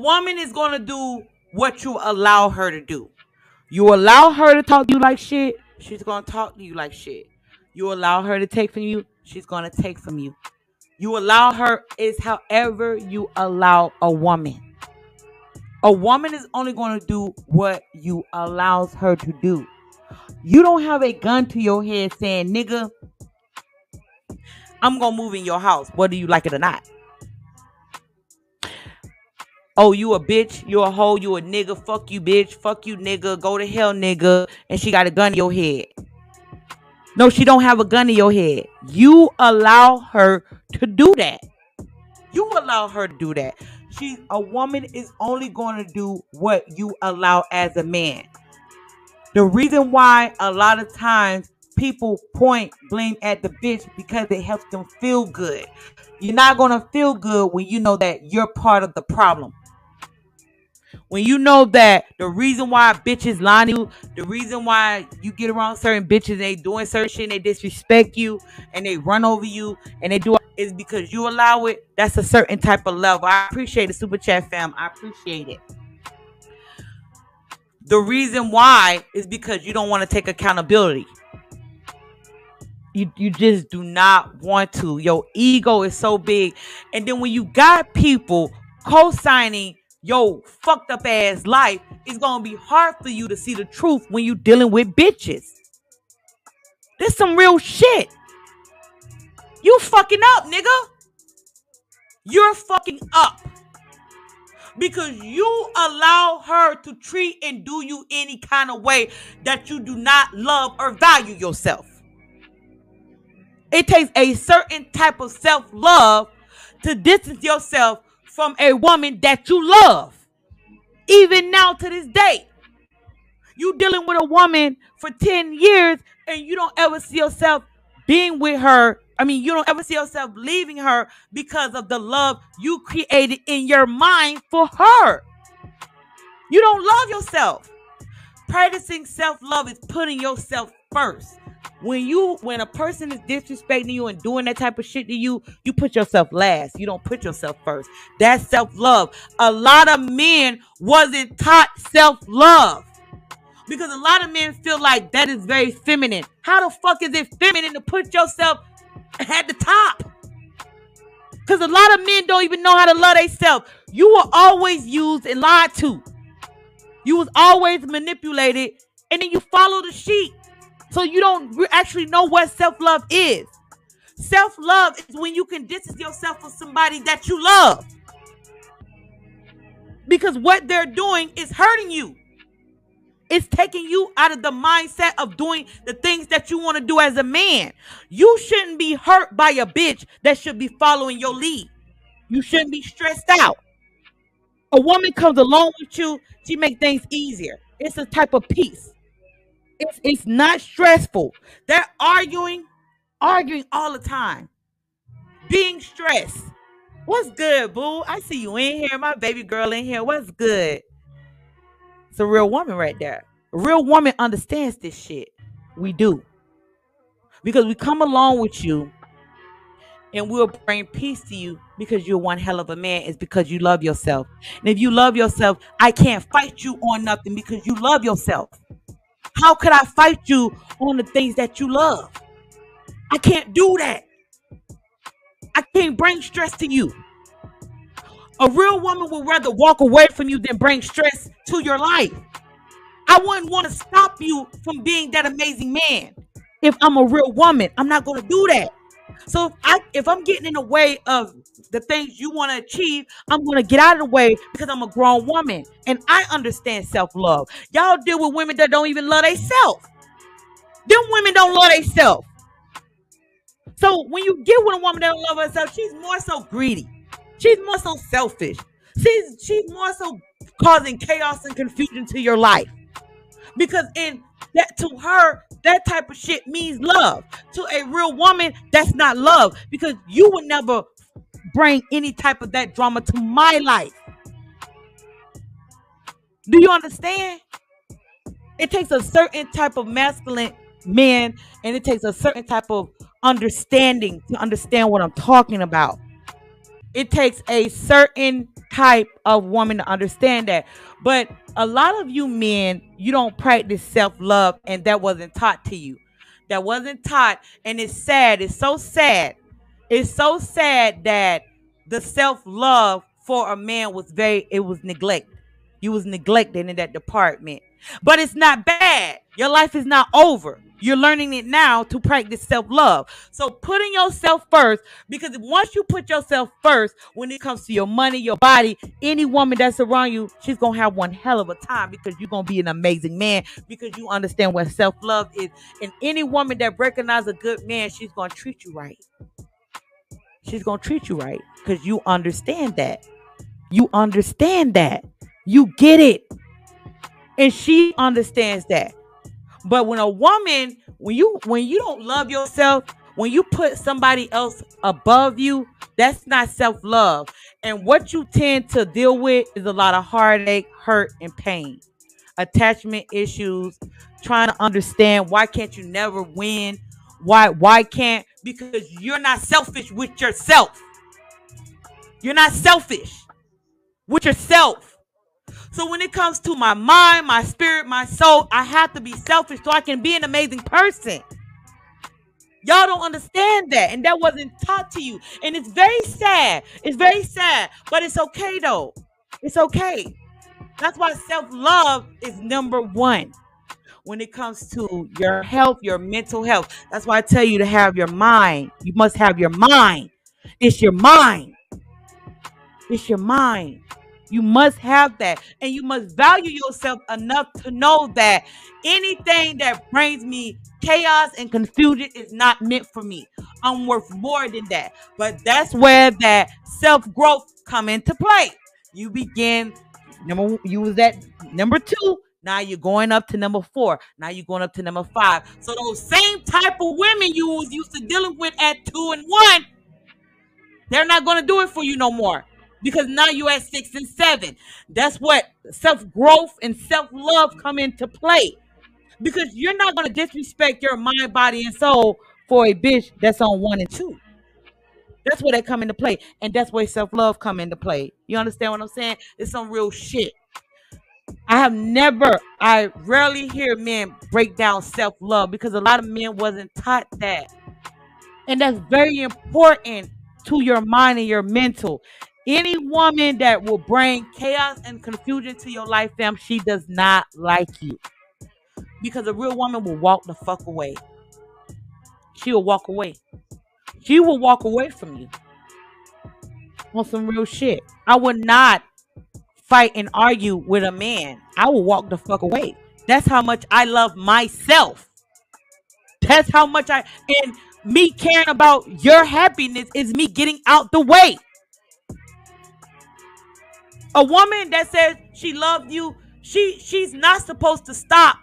woman is going to do what you allow her to do. You allow her to talk to you like shit, she's going to talk to you like shit. You allow her to take from you, she's going to take from you. You allow her is however you allow a woman. A woman is only going to do what you allows her to do. You don't have a gun to your head saying, nigga, I'm going to move in your house, whether you like it or not. Oh, you a bitch, you a hoe, you a nigga, fuck you bitch, fuck you nigga, go to hell nigga, and she got a gun in your head. No, she don't have a gun in your head. You allow her to do that. You allow her to do that. A woman is only going to do what you allow as a man. The reason why a lot of times people point blame at the bitch because it helps them feel good. You're not going to feel good when you know that you're part of the problem. When you know that the reason why bitches lie to you, the reason why you get around certain bitches and they doing certain shit and they disrespect you and they run over you and they do it is because you allow it. That's a certain type of love. I appreciate the super chat, fam. I appreciate it. The reason why is because you don't want to take accountability. You just do not want to. Your ego is so big. And then when you got people co-signing your fucked up ass life, it's gonna be hard for you to see the truth when you dealing with bitches. This some real shit. You fucking up, nigga. You're fucking up. Because you allow her to treat and do you any kind of way that you do not love or value yourself. It takes a certain type of self-love to distance yourself from a woman that you love. Even now to this day. You dealing with a woman for 10 years and you don't ever see yourself being with her. I mean, you don't ever see yourself leaving her because of the love you created in your mind for her. You don't love yourself. Practicing self-love is putting yourself first. When a person is disrespecting you and doing that type of shit to you, you put yourself last. You don't put yourself first. That's self-love. A lot of men wasn't taught self-love because a lot of men feel like that is very feminine. How the fuck is it feminine to put yourself at the top? Because a lot of men don't even know how to love themselves. You were always used and lied to. You was always manipulated, and then you follow the sheep. So you don't actually know what self-love is. Self-love is when you can distance yourself from somebody that you love. Because what they're doing is hurting you. It's taking you out of the mindset of doing the things that you want to do as a man. You shouldn't be hurt by a bitch that should be following your lead. You shouldn't be stressed out. A woman comes along with you, she makes things easier. It's a type of peace. It's not stressful. They're arguing all the time. Being stressed. What's good, boo? I see you in here. My baby girl in here. What's good? It's a real woman right there. A real woman understands this shit. We do. Because we come along with you and we'll bring peace to you because you're one hell of a man. It's because you love yourself. And if you love yourself, I can't fight you on nothing because you love yourself. How could I fight you on the things that you love? I can't do that. I can't bring stress to you. A real woman would rather walk away from you than bring stress to your life. I wouldn't want to stop you from being that amazing man. If I'm a real woman, I'm not going to do that. So if I'm getting in the way of the things you want to achieve, I'm going to get out of the way because I'm a grown woman. And I understand self-love. Y'all deal with women that don't even love themselves. Them women don't love themselves. So when you get with a woman that don't love herself, she's more so greedy. She's more so selfish. She's more so causing chaos and confusion to your life. Because to her, that type of shit means love. To a real woman, that's not love. Because you would never bring any type of that drama to my life. Do you understand? It takes a certain type of masculine man, and it takes a certain type of understanding to understand what I'm talking about. It takes a certain type of woman to understand that. But a lot of you men, you don't practice self-love, and that wasn't taught to you. That wasn't taught, and it's sad. It's so sad. It's so sad that the self-love for a man was it was neglect. You was neglected in that department. But it's not bad. Your life is not over. You're learning it now to practice self-love. So putting yourself first, because once you put yourself first, when it comes to your money, your body, any woman that's around you, she's gonna have one hell of a time, because you're gonna be an amazing man, because you understand what self-love is. And any woman that recognizes a good man, she's gonna treat you right. She's gonna treat you right because you understand that. You understand that. You get it. And she understands that. But when a woman, when you don't love yourself, when you put somebody else above you, that's not self-love. And what you tend to deal with is a lot of heartache, hurt, and pain. Attachment issues, trying to understand why can't you never win? Why can't? Because you're not selfish with yourself. You're not selfish with yourself. So when it comes to my mind, my spirit, my soul, I have to be selfish so I can be an amazing person. Y'all don't understand that, and that wasn't taught to you. And it's very sad. It's very sad, but it's okay though. It's okay. That's why self-love is number one when it comes to your health, your mental health. That's why I tell you to have your mind. You must have your mind. It's your mind. It's your mind. You must have that. And you must value yourself enough to know that anything that brings me chaos and confusion is not meant for me. I'm worth more than that. But that's where that self-growth come into play. You begin, you was at number 2. Now you're going up to number 4. Now you're going up to number 5. So those same type of women you was used to dealing with at 2 and 1, they're not going to do it for you no more. Because now you're at 6 and 7. That's what self-growth and self-love come into play. Because you're not going to disrespect your mind, body, and soul for a bitch that's on 1 and 2. That's where they come into play. And that's where self-love come into play. You understand what I'm saying? It's some real shit. I rarely hear men break down self-love, because a lot of men wasn't taught that. And that's very important to your mind and your mental. Any woman that will bring chaos and confusion to your life, fam, she does not like you. Because a real woman will walk the fuck away. She will walk away. She will walk away from you. On some real shit. I would not fight and argue with a man. I will walk the fuck away. That's how much I love myself. That's how much and me caring about your happiness is me getting out the way. A woman that says she loves you, she's not supposed to stop.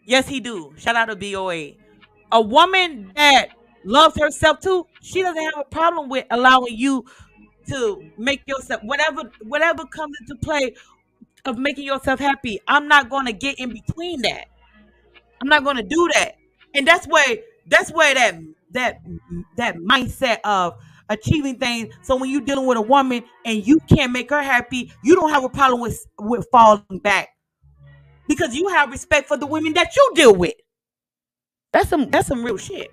Yes, he do. Shout out to BOA. A woman that loves herself too, she doesn't have a problem with allowing you to make yourself whatever comes into play of making yourself happy. I'm not going to get in between that. I'm not going to do that. And that's where that mindset of achieving things. So when you're dealing with a woman and you can't make her happy, you don't have a problem with falling back, because you have respect for the women that you deal with. That's some real shit.